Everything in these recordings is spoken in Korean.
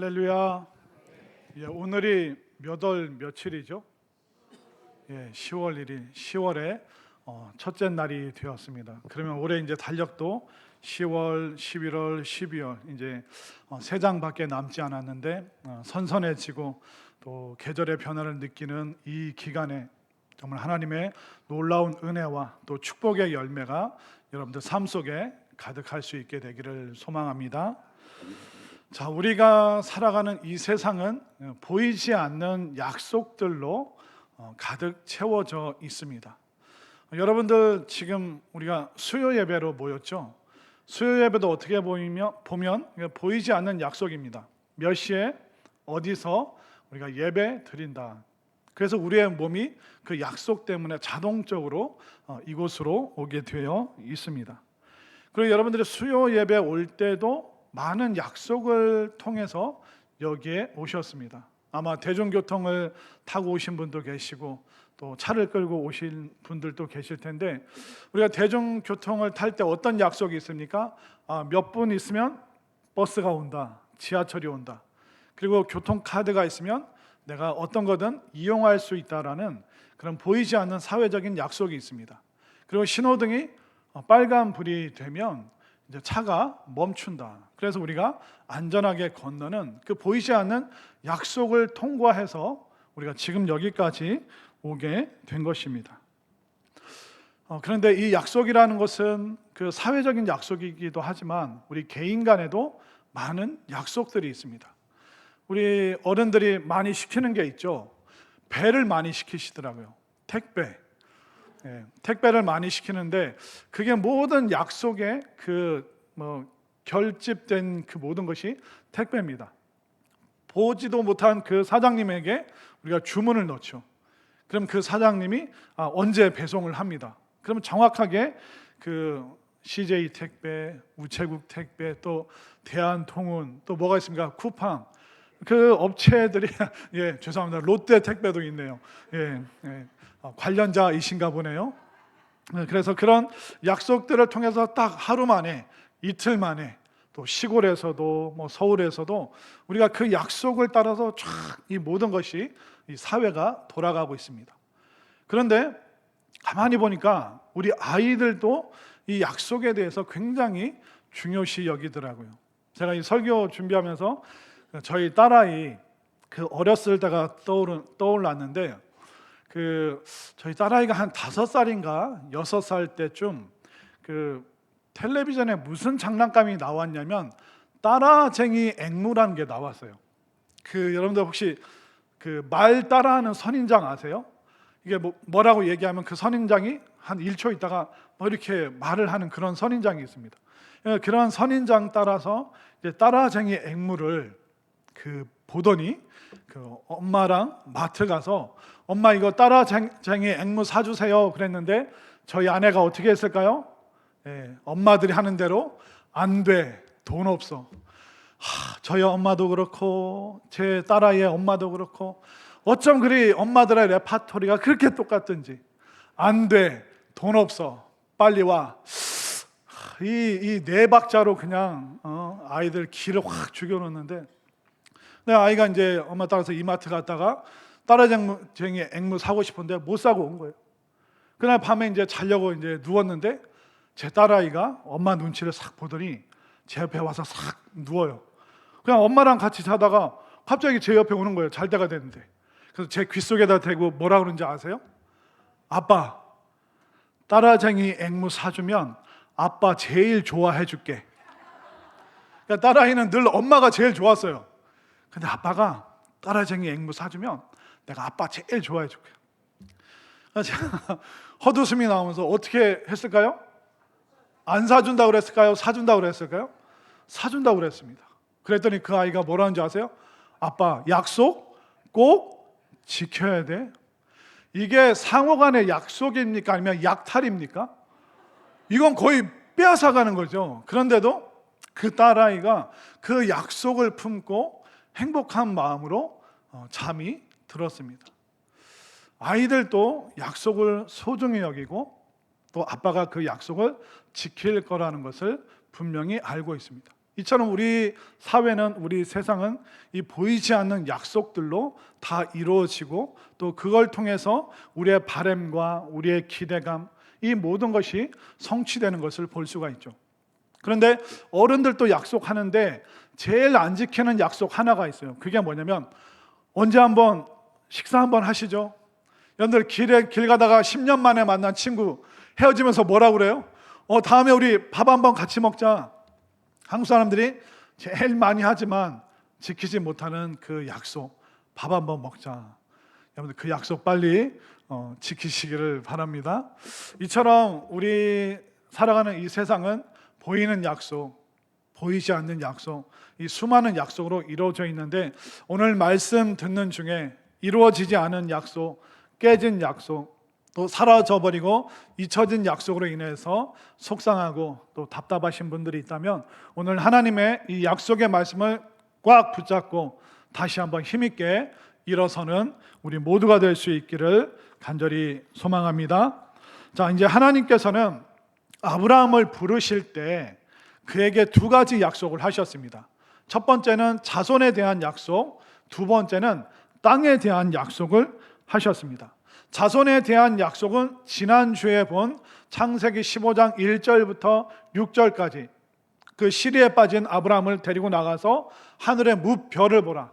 할렐루야. 오늘이 몇 월 며칠이죠? 10월 1일, 10월의 첫째 날이 되었습니다. 그러면 올해 이제 달력도 10월, 11월, 12월 이제 세 장밖에 남지 않았는데 선선해지고 또 계절의 변화를 느끼는 이 기간에 정말 하나님의 놀라운 은혜와 또 축복의 열매가 여러분들 삶 속에 가득할 수 있게 되기를 소망합니다. 자, 우리가 살아가는 이 세상은 보이지 않는 약속들로 가득 채워져 있습니다. 여러분들 지금 우리가 수요 예배로 모였죠. 수요 예배도 어떻게 보면 보이지 않는 약속입니다. 몇 시에 어디서 우리가 예배 드린다. 그래서 우리의 몸이 그 약속 때문에 자동적으로 이곳으로 오게 되어 있습니다. 그리고 여러분들이 수요 예배 올 때도 많은 약속을 통해서 여기에 오셨습니다. 아마 대중교통을 타고 오신 분도 계시고 또 차를 끌고 오신 분들도 계실 텐데, 우리가 대중교통을 탈 때 어떤 약속이 있습니까? 몇 분 있으면 버스가 온다, 지하철이 온다. 그리고 교통카드가 있으면 내가 어떤 거든 이용할 수 있다라는 그런 보이지 않는 사회적인 약속이 있습니다. 그리고 신호등이 빨간 불이 되면 이제 차가 멈춘다. 그래서 우리가 안전하게 건너는 그 보이지 않는 약속을 통과해서 우리가 지금 여기까지 오게 된 것입니다. 그런데 이 약속이라는 것은 그 사회적인 약속이기도 하지만 우리 개인 간에도 많은 약속들이 있습니다. 우리 어른들이 많이 시키는 게 있죠. 배를 많이 시키시더라고요. 택배. 택배를 많이 시키는데 그게 모든 약속의 결집된 그 모든 것이 택배입니다. 보지도 못한 그 사장님에게 우리가 주문을 넣죠. 그럼 그 사장님이 언제 배송을 합니다. 그러면 정확하게 그 CJ 택배, 우체국 택배, 또 대한통운, 또 뭐가 있습니까? 쿠팡. 그 업체들이 죄송합니다. 롯데 택배도 있네요. 관련자이신가 보네요. 그래서 그런 약속들을 통해서 딱 하루 만에, 이틀 만에, 또 시골에서도 서울에서도 우리가 그 약속을 따라서 쫙 이 모든 것이 이 사회가 돌아가고 있습니다. 그런데 가만히 보니까 우리 아이들도 이 약속에 대해서 굉장히 중요시 여기더라고요. 제가 이 설교 준비하면서 저희 딸아이 그 어렸을 때가 떠올랐는데, 저희 딸아이가 한 5살인가 6살 때쯤 그 텔레비전에 무슨 장난감이 나왔냐면 따라쟁이 앵무라는 게 나왔어요. 여러분들 혹시 그 말 따라하는 선인장 아세요? 이게 뭐라고 얘기하면 그 선인장이 한 1초 있다가 이렇게 말을 하는 그런 선인장이 있습니다. 그런 선인장 따라서 이제 따라쟁이 앵무를 보더니 엄마랑 마트 가서 엄마 이거 따라쟁이 앵무 사주세요 그랬는데 저희 아내가 어떻게 했을까요? 엄마들이 하는 대로 안 돼, 돈 없어. 저희 엄마도 그렇고 제 딸아이의 엄마도 그렇고 어쩜 그리 엄마들의 레파토리가 그렇게 똑같든지 안 돼, 돈 없어, 빨리 와. 이 네 박자로 그냥 아이들 기를 확 죽여놓는데, 아이가 이제 엄마 따라서 이마트 갔다가 따라쟁이 앵무 사고 싶은데 못 사고 온 거예요. 그날 밤에 이제 자려고 이제 누웠는데 제 딸아이가 엄마 눈치를 싹 보더니 제 옆에 와서 싹 누워요. 그냥 엄마랑 같이 자다가 갑자기 제 옆에 오는 거예요. 잘 때가 됐는데. 그래서 제 귓속에다 대고 뭐라 그러는지 아세요? 아빠, 따라쟁이 앵무 사주면 아빠 제일 좋아해 줄게. 그러니까 딸아이는 늘 엄마가 제일 좋았어요. 근데 아빠가 따라쟁이 앵무 사주면 내가 아빠 제일 좋아해 줄게. 제가 헛웃음이 나오면서 어떻게 했을까요? 안 사준다고 그랬을까요? 사준다고 그랬을까요? 사준다고 그랬습니다. 그랬더니 그 아이가 뭐라는지 아세요? 아빠, 약속 꼭 지켜야 돼. 이게 상호간의 약속입니까? 아니면 약탈입니까? 이건 거의 빼앗아가는 거죠. 그런데도 그 딸아이가 그 약속을 품고 행복한 마음으로 잠이 들었습니다. 아이들도 약속을 소중히 여기고 또 아빠가 그 약속을 지킬 거라는 것을 분명히 알고 있습니다. 이처럼 우리 사회는, 우리 세상은 이 보이지 않는 약속들로 다 이루어지고 또 그걸 통해서 우리의 바람과 우리의 기대감, 이 모든 것이 성취되는 것을 볼 수가 있죠. 그런데 어른들도 약속하는데 제일 안 지키는 약속 하나가 있어요. 그게 뭐냐면 언제 한번 식사 한번 하시죠. 여러분들 길 가다가 10년 만에 만난 친구 헤어지면서 뭐라 그래요? 다음에 우리 밥 한번 같이 먹자. 한국 사람들이 제일 많이 하지만 지키지 못하는 그 약속, 밥 한번 먹자. 여러분들 그 약속 빨리 지키시기를 바랍니다. 이처럼 우리 살아가는 이 세상은 보이는 약속, 보이지 않는 약속, 이 수많은 약속으로 이루어져 있는데 오늘 말씀 듣는 중에 이루어지지 않은 약속, 깨진 약속, 또 사라져버리고 잊혀진 약속으로 인해서 속상하고 또 답답하신 분들이 있다면 오늘 하나님의 이 약속의 말씀을 꽉 붙잡고 다시 한번 힘있게 일어서는 우리 모두가 될 수 있기를 간절히 소망합니다. 자, 이제 하나님께서는 아브라함을 부르실 때 그에게 두 가지 약속을 하셨습니다. 첫 번째는 자손에 대한 약속, 두 번째는 땅에 대한 약속을 하셨습니다. 자손에 대한 약속은 지난주에 본 창세기 15장 1절부터 6절까지 그 시리에 빠진 아브라함을 데리고 나가서 하늘의 무별을 보라.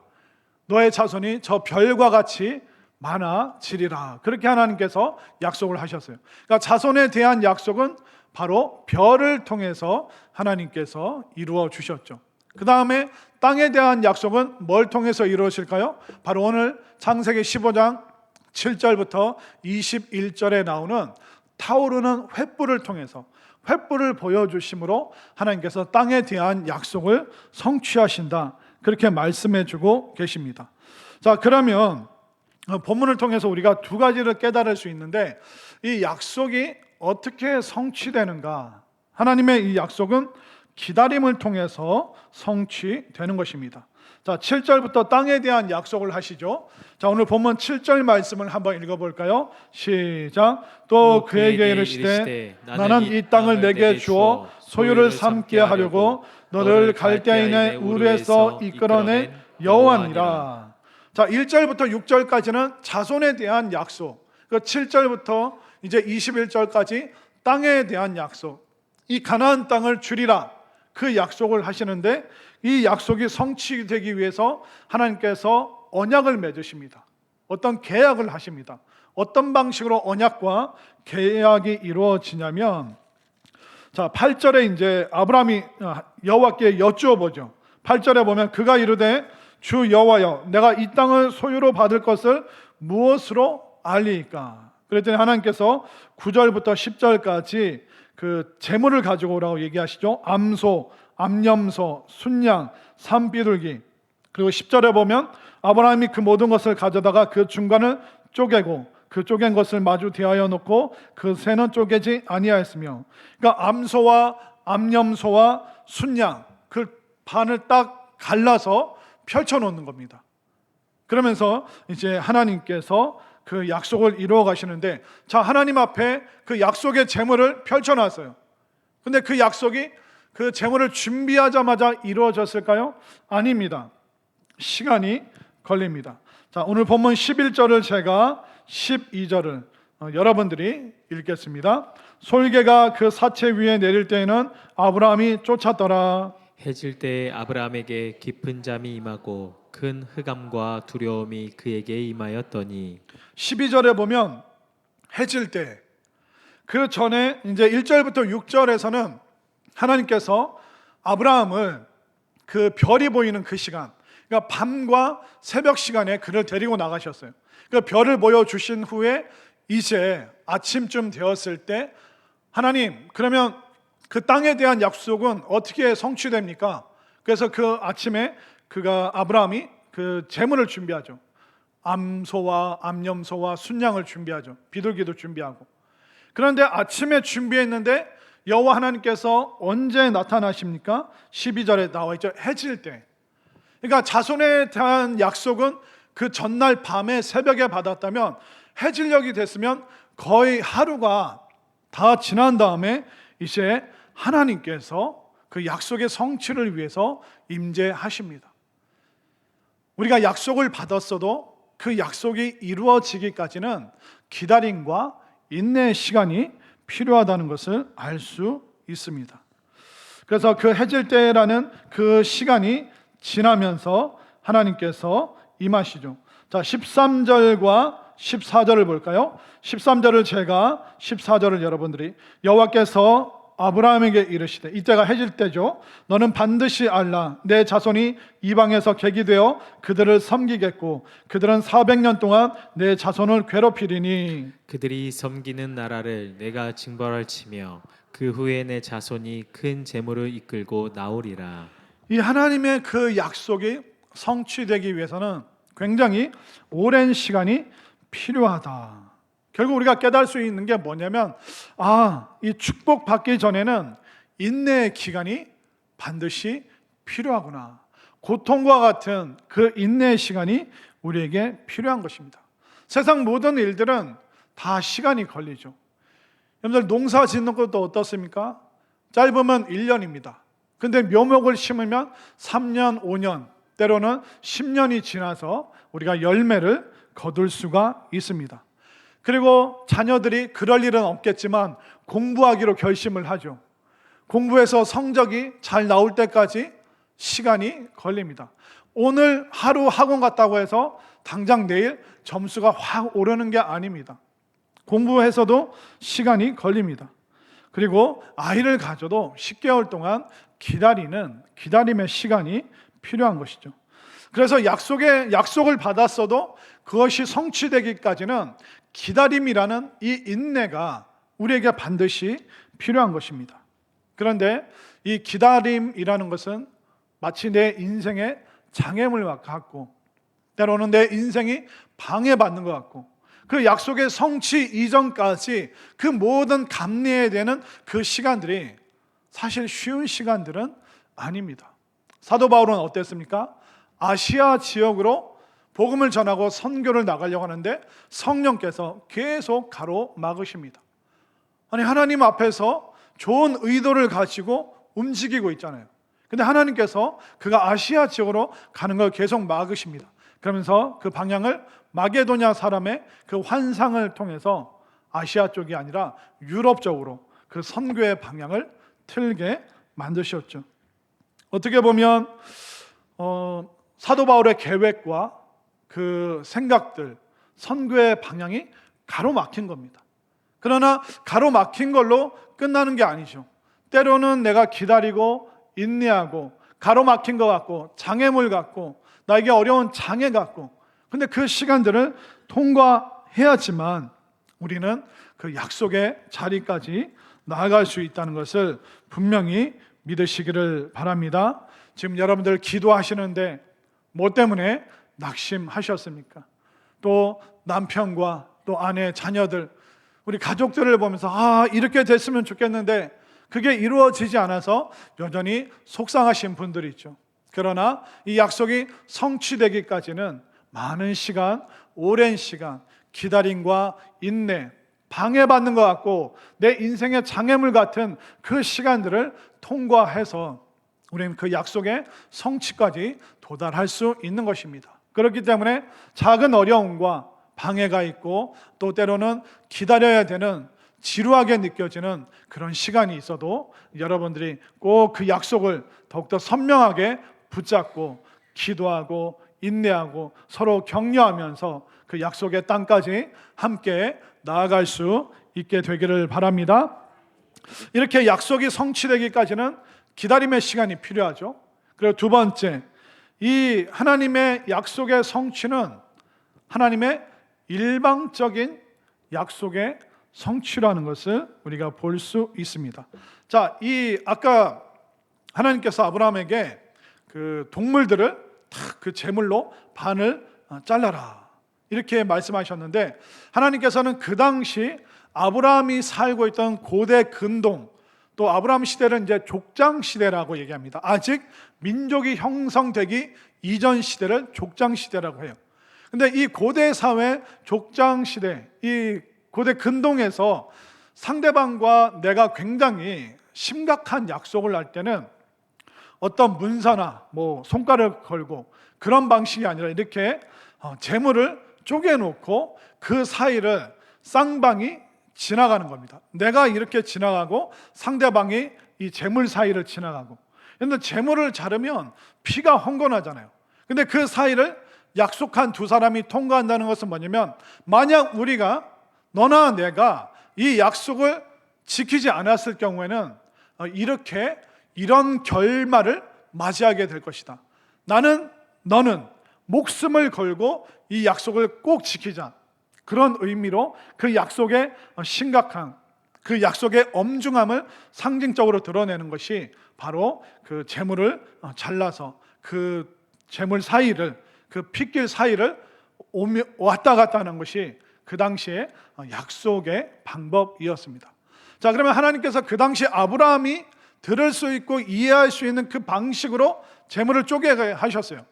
너의 자손이 저 별과 같이 많아지리라. 그렇게 하나님께서 약속을 하셨어요. 그러니까 자손에 대한 약속은 바로 별을 통해서 하나님께서 이루어 주셨죠. 그 다음에 땅에 대한 약속은 뭘 통해서 이루어질까요? 바로 오늘 창세기 15장 7절부터 21절에 나오는 타오르는 횃불을 통해서 횃불을 보여주심으로 하나님께서 땅에 대한 약속을 성취하신다. 그렇게 말씀해 주고 계십니다. 자, 그러면 본문을 통해서 우리가 두 가지를 깨달을 수 있는데 이 약속이 어떻게 성취되는가? 하나님의 이 약속은 기다림을 통해서 성취되는 것입니다. 자, 7절부터 땅에 대한 약속을 하시죠. 자, 오늘 본문 7절 말씀을 한번 읽어볼까요? 시작. 또 그에게 이르시되 나는 이 땅을 내게 주어 소유를 삼게 하려고 너를 갈대아인의 우르에서 이끌어낸 여호와니라. 자, 1절부터 6절까지는 자손에 대한 약속, 그 7절부터 이제 21절까지 땅에 대한 약속, 이 가나안 땅을 주리라, 그 약속을 하시는데 이 약속이 성취되기 위해서 하나님께서 언약을 맺으십니다. 어떤 계약을 하십니다. 어떤 방식으로 언약과 계약이 이루어지냐면, 자, 8절에 이제 아브라함이 여호와께 여쭈어 보죠. 8절에 보면 그가 이르되 주 여호와여, 내가 이 땅을 소유로 받을 것을 무엇으로 알리이까? 그랬더니 하나님께서 9절부터 10절까지 그 재물을 가지고 오라고 얘기하시죠. 암소, 암염소, 순양, 산비둘기. 그리고 10절에 보면 아브라함이 그 모든 것을 가져다가 그 중간을 쪼개고 그 쪼갠 것을 마주 대하여 놓고 그 새는 쪼개지 아니하였으며, 그러니까 암소와 암염소와 순양 그 반을 딱 갈라서 펼쳐 놓는 겁니다. 그러면서 이제 하나님께서 그 약속을 이루어 가시는데, 자, 하나님 앞에 그 약속의 제물을 펼쳐 놨어요. 근데 그 약속이 그 제물을 준비하자마자 이루어졌을까요? 아닙니다. 시간이 걸립니다. 자, 오늘 본문 11절을 제가 12절을 여러분들이 읽겠습니다. 솔개가 그 사체 위에 내릴 때에는 아브라함이 쫓았더라. 해질 때에 아브라함에게 깊은 잠이 임하고 큰 흑암과 두려움이 그에게 임하였더니, 12절에 보면 해질 때, 그 전에 이제 1절부터 6절에서는 하나님께서 아브라함을 그 별이 보이는 그 시간, 그러니까 밤과 새벽 시간에 그를 데리고 나가셨어요. 그 별을 보여주신 후에 이제 아침쯤 되었을 때 하나님, 그러면 그 땅에 대한 약속은 어떻게 성취됩니까? 그래서 그 아침에 아브라함이 그 제물을 준비하죠. 암소와 암염소와 순양을 준비하죠. 비둘기도 준비하고. 그런데 아침에 준비했는데 여호와 하나님께서 언제 나타나십니까? 12절에 나와 있죠. 해질 때. 그러니까 자손에 대한 약속은 그 전날 밤에 새벽에 받았다면 해질녘이 됐으면 거의 하루가 다 지난 다음에 이제 하나님께서 그 약속의 성취를 위해서 임재하십니다. 우리가 약속을 받았어도 그 약속이 이루어지기까지는 기다림과 인내의 시간이 필요하다는 것을 알 수 있습니다. 그래서 그 해질 때라는 그 시간이 지나면서 하나님께서 임하시죠. 자, 13절과 14절을 볼까요? 13절을 제가, 14절을 여러분들이, 여호와께서 아브라함에게 이르시되, 이때가 해질 때죠. 너는 반드시 알라. 내 자손이 이방에서 객이 되어 그들을 섬기겠고 그들은 400년 동안 내 자손을 괴롭히리니 그들이 섬기는 나라를 내가 징벌할지며 그 후에 내 자손이 큰 재물을 이끌고 나오리라. 이 하나님의 그 약속이 성취되기 위해서는 굉장히 오랜 시간이 필요하다. 결국 우리가 깨달을 수 있는 게 뭐냐면, 이 축복 받기 전에는 인내의 기간이 반드시 필요하구나. 고통과 같은 그 인내의 시간이 우리에게 필요한 것입니다. 세상 모든 일들은 다 시간이 걸리죠. 여러분들 농사 짓는 것도 어떻습니까? 짧으면 1년입니다. 근데 묘목을 심으면 3년, 5년, 때로는 10년이 지나서 우리가 열매를 거둘 수가 있습니다. 그리고 자녀들이 그럴 일은 없겠지만 공부하기로 결심을 하죠. 공부해서 성적이 잘 나올 때까지 시간이 걸립니다. 오늘 하루 학원 갔다고 해서 당장 내일 점수가 확 오르는 게 아닙니다. 공부해서도 시간이 걸립니다. 그리고 아이를 가져도 10개월 동안 기다림의 시간이 필요한 것이죠. 그래서 약속을 받았어도 그것이 성취되기까지는 기다림이라는 이 인내가 우리에게 반드시 필요한 것입니다. 그런데 이 기다림이라는 것은 마치 내 인생의 장애물과 같고, 때로는 내 인생이 방해받는 것 같고, 그 약속의 성취 이전까지 그 모든 감내해야 되는 그 시간들이 사실 쉬운 시간들은 아닙니다. 사도 바울은 어땠습니까? 아시아 지역으로 복음을 전하고 선교를 나가려고 하는데 성령께서 계속 가로막으십니다. 아니, 하나님 앞에서 좋은 의도를 가지고 움직이고 있잖아요. 근데 하나님께서 그가 아시아 지역으로 가는 걸 계속 막으십니다. 그러면서 그 방향을 마게도냐 사람의 그 환상을 통해서 아시아 쪽이 아니라 유럽 쪽으로 그 선교의 방향을 틀게 만드셨죠. 어떻게 보면 사도 바울의 계획과 그 생각들, 선교의 방향이 가로막힌 겁니다. 그러나 가로막힌 걸로 끝나는 게 아니죠. 때로는 내가 기다리고 인내하고 가로막힌 것 같고 장애물 같고 나에게 어려운 장애 같고, 근데 그 시간들을 통과해야지만 우리는 그 약속의 자리까지 나아갈 수 있다는 것을 분명히 믿으시기를 바랍니다. 지금 여러분들 기도하시는데 뭐 때문에 낙심하셨습니까? 또 남편과 또 아내, 자녀들, 우리 가족들을 보면서 이렇게 됐으면 좋겠는데 그게 이루어지지 않아서 여전히 속상하신 분들이 있죠. 그러나 이 약속이 성취되기까지는 많은 시간, 오랜 시간, 기다림과 인내, 방해받는 것 같고 내 인생의 장애물 같은 그 시간들을 통과해서 우리는 그 약속의 성취까지 도달할 수 있는 것입니다. 그렇기 때문에 작은 어려움과 방해가 있고 또 때로는 기다려야 되는 지루하게 느껴지는 그런 시간이 있어도 여러분들이 꼭 그 약속을 더욱더 선명하게 붙잡고 기도하고 인내하고 서로 격려하면서 그 약속의 땅까지 함께 나아갈 수 있게 되기를 바랍니다. 이렇게 약속이 성취되기까지는 기다림의 시간이 필요하죠. 그리고 두 번째, 이 하나님의 약속의 성취는 하나님의 일방적인 약속의 성취라는 것을 우리가 볼 수 있습니다. 자, 아까 하나님께서 아브라함에게 그 동물들을 다 그 제물로 반을 잘라라 이렇게 말씀하셨는데, 하나님께서는 그 당시 아브라함이 살고 있던 고대 근동, 또 아브라함 시대를 이제 족장 시대라고 얘기합니다. 아직 민족이 형성되기 이전 시대를 족장 시대라고 해요. 근데 이 고대 사회 족장 시대, 이 고대 근동에서 상대방과 내가 굉장히 심각한 약속을 할 때는 어떤 문서나 뭐 손가락을 걸고 그런 방식이 아니라 이렇게 재물을 쪼개놓고 그 사이를 쌍방이 지나가는 겁니다. 내가 이렇게 지나가고 상대방이 이 재물 사이를 지나가고. 그런데 재물을 자르면 피가 헝건하잖아요. 근데 그 사이를 약속한 두 사람이 통과한다는 것은 뭐냐면, 만약 우리가 너나 내가 이 약속을 지키지 않았을 경우에는 이런 결말을 맞이하게 될 것이다. 나는 너는 목숨을 걸고 이 약속을 꼭 지키자. 그런 의미로 그 약속의 심각한, 그 약속의 엄중함을 상징적으로 드러내는 것이 바로 그 재물을 잘라서 그 재물 사이를, 그 핏길 사이를 왔다 갔다 하는 것이 그 당시에 약속의 방법이었습니다. 자, 그러면 하나님께서 그 당시 아브라함이 들을 수 있고 이해할 수 있는 그 방식으로 재물을 쪼개게 하셨어요.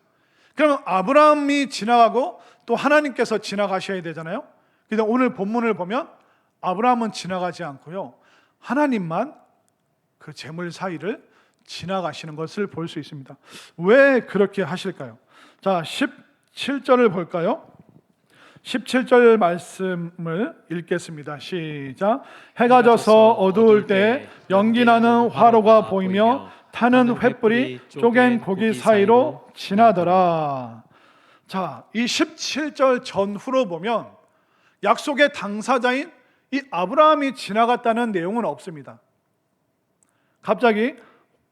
그러면 아브라함이 지나가고 또 하나님께서 지나가셔야 되잖아요. 근데 오늘 본문을 보면 아브라함은 지나가지 않고요, 하나님만 그 재물 사이를 지나가시는 것을 볼 수 있습니다. 왜 그렇게 하실까요? 자, 17절을 볼까요? 17절 말씀을 읽겠습니다. 시작. 해가 져서 어두울 때 연기나는 화로가 보이며 타는 횃불이 쪼갠 고기 사이로 지나더라. 자, 이 17절 전후로 보면 약속의 당사자인 이 아브라함이 지나갔다는 내용은 없습니다. 갑자기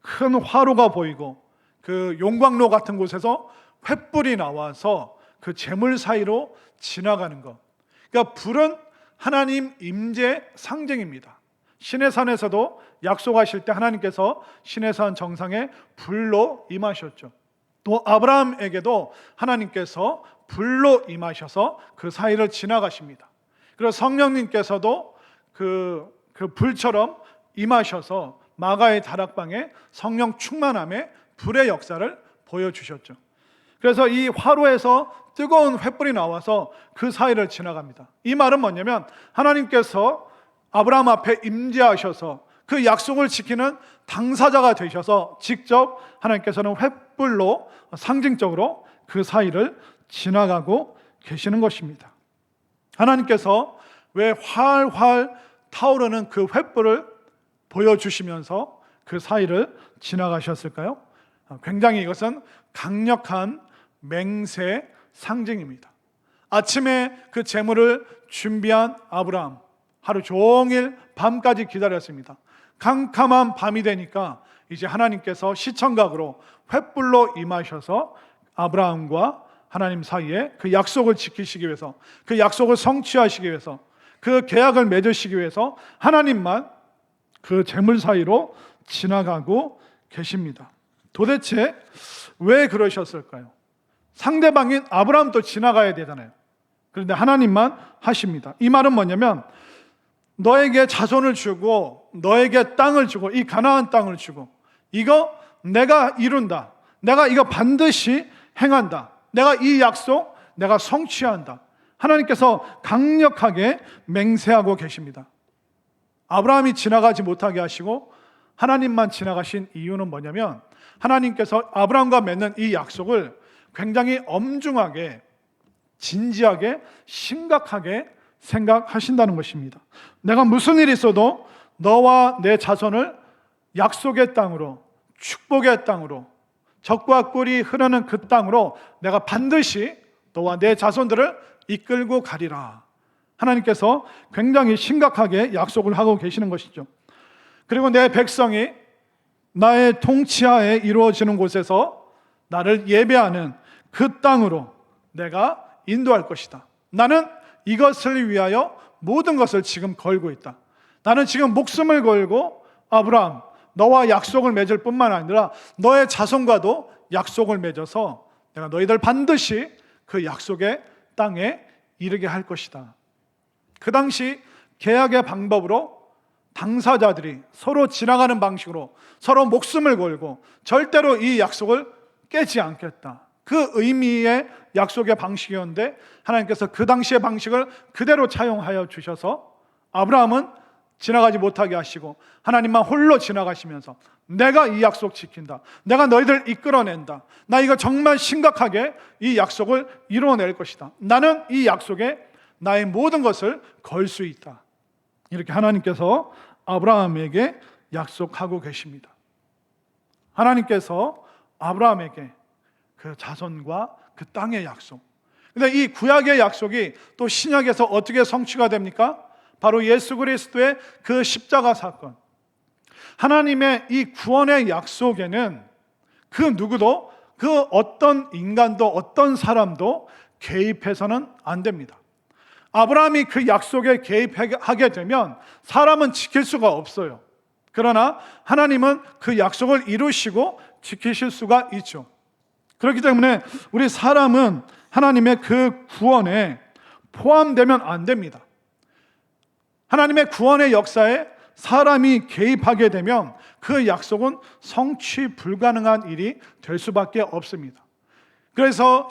큰 화로가 보이고 그 용광로 같은 곳에서 횃불이 나와서 그 재물 사이로 지나가는 것. 그러니까 불은 하나님 임재 상징입니다. 시내산에서도 약속하실 때 하나님께서 시내산 정상에 불로 임하셨죠. 또 아브라함에게도 하나님께서 불로 임하셔서 그 사이를 지나가십니다. 그리고 성령님께서도 그 불처럼 임하셔서 마가의 다락방에 성령 충만함의 불의 역사를 보여주셨죠. 그래서 이 화로에서 뜨거운 횃불이 나와서 그 사이를 지나갑니다. 이 말은 뭐냐면 하나님께서 아브라함 앞에 임재하셔서 그 약속을 지키는 당사자가 되셔서 직접 하나님께서는 횃불로 상징적으로 그 사이를 지나가고 계시는 것입니다. 하나님께서 왜 활활 타오르는 그 횃불을 보여주시면서 그 사이를 지나가셨을까요? 굉장히 이것은 강력한 맹세 상징입니다. 아침에 그 제물을 준비한 아브라함, 하루 종일 밤까지 기다렸습니다. 캄캄한 밤이 되니까 이제 하나님께서 시청각으로 횃불로 임하셔서 아브라함과 하나님 사이에 그 약속을 지키시기 위해서, 그 약속을 성취하시기 위해서, 그 계약을 맺으시기 위해서 하나님만 그 재물 사이로 지나가고 계십니다. 도대체 왜 그러셨을까요? 상대방인 아브라함도 지나가야 되잖아요. 그런데 하나님만 하십니다. 이 말은 뭐냐면 너에게 자손을 주고 너에게 땅을 주고 이 가나안 땅을 주고 이거 내가 이룬다. 내가 이거 반드시 행한다. 내가 이 약속 내가 성취한다. 하나님께서 강력하게 맹세하고 계십니다. 아브라함이 지나가지 못하게 하시고 하나님만 지나가신 이유는 뭐냐면 하나님께서 아브라함과 맺는 이 약속을 굉장히 엄중하게, 진지하게, 심각하게 생각하신다는 것입니다. 내가 무슨 일이 있어도 너와 내 자손을 약속의 땅으로, 축복의 땅으로, 적과 꿀이 흐르는 그 땅으로 내가 반드시 너와 내 자손들을 이끌고 가리라. 하나님께서 굉장히 심각하게 약속을 하고 계시는 것이죠. 그리고 내 백성이 나의 통치하에 이루어지는 곳에서 나를 예배하는 그 땅으로 내가 인도할 것이다. 나는 이것을 위하여 모든 것을 지금 걸고 있다. 나는 지금 목숨을 걸고 아브라함, 너와 약속을 맺을 뿐만 아니라 너의 자손과도 약속을 맺어서 내가 너희들 반드시 그 약속의 땅에 이르게 할 것이다. 그 당시 계약의 방법으로 당사자들이 서로 지나가는 방식으로 서로 목숨을 걸고 절대로 이 약속을 깨지 않겠다. 그 의미의 약속의 방식이었는데 하나님께서 그 당시의 방식을 그대로 차용하여 주셔서 아브라함은 지나가지 못하게 하시고 하나님만 홀로 지나가시면서 내가 이 약속 지킨다, 내가 너희들 이끌어낸다, 나 이거 정말 심각하게 이 약속을 이루어낼 것이다, 나는 이 약속에 나의 모든 것을 걸 수 있다, 이렇게 하나님께서 아브라함에게 약속하고 계십니다. 하나님께서 아브라함에게 그 자손과 그 땅의 약속, 근데 이 구약의 약속이 또 신약에서 어떻게 성취가 됩니까? 바로 예수 그리스도의 그 십자가 사건, 하나님의 이 구원의 약속에는 그 누구도, 그 어떤 인간도 어떤 사람도 개입해서는 안 됩니다. 아브라함이 그 약속에 개입하게 되면 사람은 지킬 수가 없어요. 그러나 하나님은 그 약속을 이루시고 지키실 수가 있죠. 그렇기 때문에 우리 사람은 하나님의 그 구원에 포함되면 안 됩니다. 하나님의 구원의 역사에 사람이 개입하게 되면 그 약속은 성취 불가능한 일이 될 수밖에 없습니다. 그래서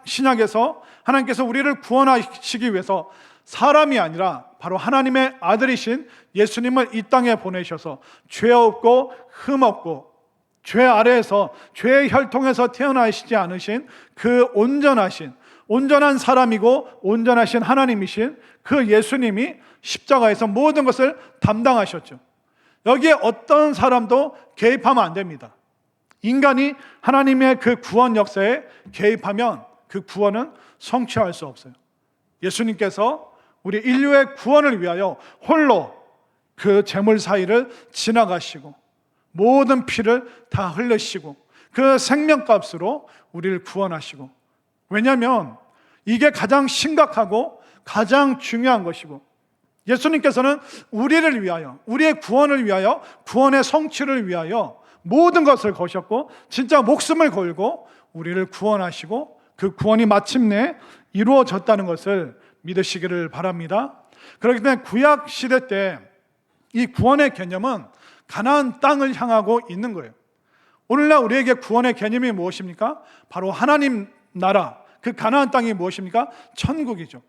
신약에서 하나님께서 우리를 구원하시기 위해서 사람이 아니라 바로 하나님의 아들이신 예수님을 이 땅에 보내셔서 죄 없고 흠 없고 죄 아래에서 죄의 혈통에서 태어나시지 않으신 그 온전한 사람이고 온전하신 하나님이신 그 예수님이 십자가에서 모든 것을 담당하셨죠. 여기에 어떤 사람도 개입하면 안 됩니다. 인간이 하나님의 그 구원 역사에 개입하면 그 구원은 성취할 수 없어요. 예수님께서 우리 인류의 구원을 위하여 홀로 그 재물 사이를 지나가시고 모든 피를 다 흘리시고 그 생명값으로 우리를 구원하시고, 왜냐하면 이게 가장 심각하고 가장 중요한 것이고, 예수님께서는 우리를 위하여, 우리의 구원을 위하여, 구원의 성취를 위하여 모든 것을 거셨고 진짜 목숨을 걸고 우리를 구원하시고 그 구원이 마침내 이루어졌다는 것을 믿으시기를 바랍니다. 그렇기 때문에 구약 시대 때 이 구원의 개념은 가나안 땅을 향하고 있는 거예요. 오늘날 우리에게 구원의 개념이 무엇입니까? 바로 하나님 나라, 그 가나안 땅이 무엇입니까? 천국이죠.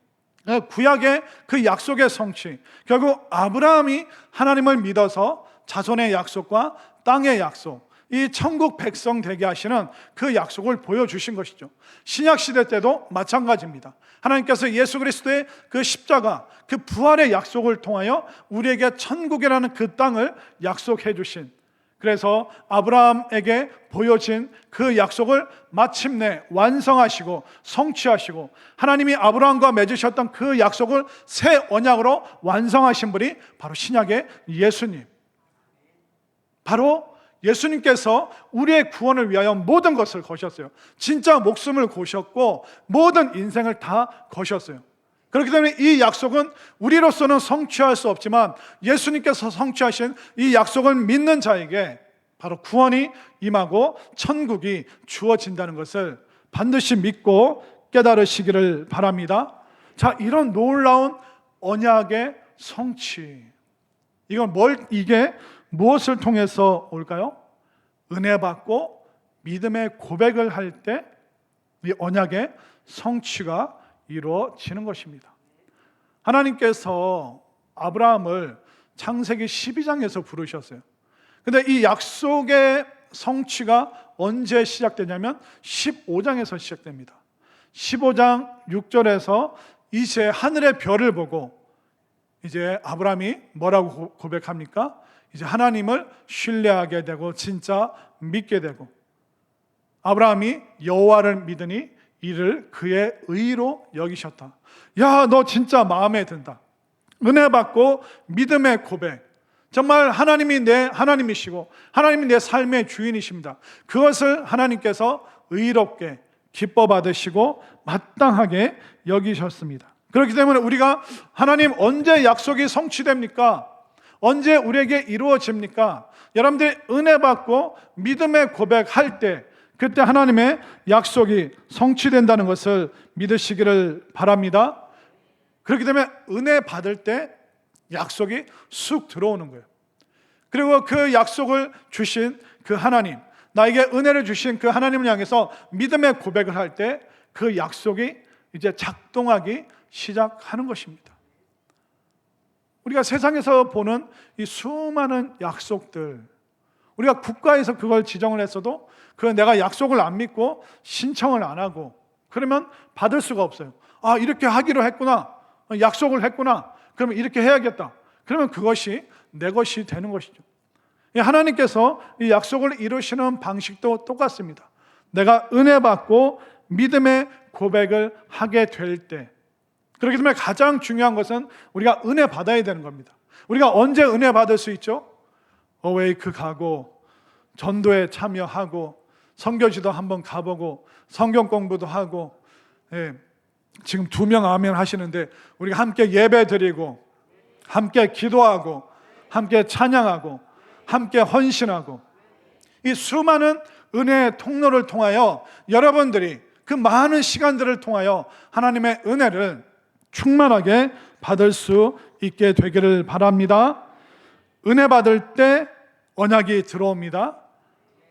구약의 그 약속의 성취, 결국 아브라함이 하나님을 믿어서 자손의 약속과 땅의 약속, 이 천국 백성 되게 하시는 그 약속을 보여주신 것이죠. 신약 시대 때도 마찬가지입니다. 하나님께서 예수 그리스도의 그 십자가, 그 부활의 약속을 통하여 우리에게 천국이라는 그 땅을 약속해 주신, 그래서 아브라함에게 보여진 그 약속을 마침내 완성하시고 성취하시고 하나님이 아브라함과 맺으셨던 그 약속을 새 언약으로 완성하신 분이 바로 신약의 예수님, 바로 예수님께서 우리의 구원을 위하여 모든 것을 거셨어요. 진짜 목숨을 거셨고 모든 인생을 다 거셨어요. 그렇기 때문에 이 약속은 우리로서는 성취할 수 없지만 예수님께서 성취하신 이 약속을 믿는 자에게 바로 구원이 임하고 천국이 주어진다는 것을 반드시 믿고 깨달으시기를 바랍니다. 자, 이런 놀라운 언약의 성취, 이게 무엇을 통해서 올까요? 은혜 받고 믿음의 고백을 할 때 이 언약의 성취가 이루어지는 것입니다. 하나님께서 아브라함을 창세기 12장에서 부르셨어요. 근데 이 약속의 성취가 언제 시작되냐면 15장에서 시작됩니다. 15장 6절에서 이제 하늘의 별을 보고 이제 아브라함이 뭐라고 고백합니까? 이제 하나님을 신뢰하게 되고 진짜 믿게 되고, 아브라함이 여호와를 믿으니 이를 그의 의로 여기셨다. 야, 너 진짜 마음에 든다. 은혜 받고 믿음의 고백, 정말 하나님이 내 하나님이시고 하나님이 내 삶의 주인이십니다. 그것을 하나님께서 의롭게 기뻐 받으시고 마땅하게 여기셨습니다. 그렇기 때문에 우리가 하나님 언제 약속이 성취됩니까? 언제 우리에게 이루어집니까? 여러분들이 은혜 받고 믿음의 고백할 때 그때 하나님의 약속이 성취된다는 것을 믿으시기를 바랍니다. 그렇기 때문에 은혜 받을 때 약속이 쑥 들어오는 거예요. 그리고 그 약속을 주신 그 하나님, 나에게 은혜를 주신 그 하나님을 향해서 믿음의 고백을 할 때 그 약속이 이제 작동하기 시작하는 것입니다. 우리가 세상에서 보는 이 수많은 약속들, 우리가 국가에서 그걸 지정을 했어도 그 내가 약속을 안 믿고 신청을 안 하고 그러면 받을 수가 없어요. 아, 이렇게 하기로 했구나, 약속을 했구나, 그러면 이렇게 해야겠다. 그러면 그것이 내 것이 되는 것이죠. 하나님께서 이 약속을 이루시는 방식도 똑같습니다. 내가 은혜 받고 믿음의 고백을 하게 될 때, 그렇기 때문에 가장 중요한 것은 우리가 은혜 받아야 되는 겁니다. 우리가 언제 은혜 받을 수 있죠? 어웨이크 가고 전도에 참여하고 선교지도 한번 가보고 성경 공부도 하고, 지금 2명 아멘 하시는데 우리가 함께 예배 드리고 함께 기도하고 함께 찬양하고 함께 헌신하고, 이 수많은 은혜의 통로를 통하여 여러분들이 그 많은 시간들을 통하여 하나님의 은혜를 충만하게 받을 수 있게 되기를 바랍니다. 은혜 받을 때 언약이 들어옵니다.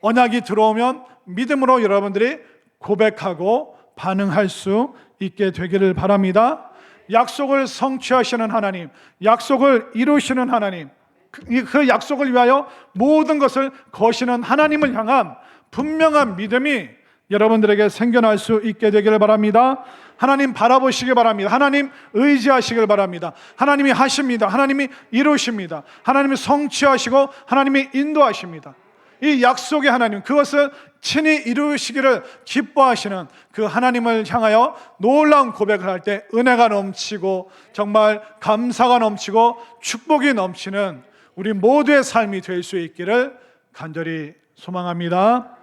언약이 들어오면 믿음으로 여러분들이 고백하고 반응할 수 있게 되기를 바랍니다. 약속을 성취하시는 하나님, 약속을 이루시는 하나님, 그 약속을 위하여 모든 것을 거시는 하나님을 향한 분명한 믿음이 여러분들에게 생겨날 수 있게 되기를 바랍니다. 하나님 바라보시기 바랍니다. 하나님 의지하시길 바랍니다. 하나님이 하십니다. 하나님이 이루십니다. 하나님이 성취하시고 하나님이 인도하십니다. 이 약속의 하나님, 그것을 친히 이루시기를 기뻐하시는 그 하나님을 향하여 놀라운 고백을 할 때 은혜가 넘치고 정말 감사가 넘치고 축복이 넘치는 우리 모두의 삶이 될 수 있기를 간절히 소망합니다.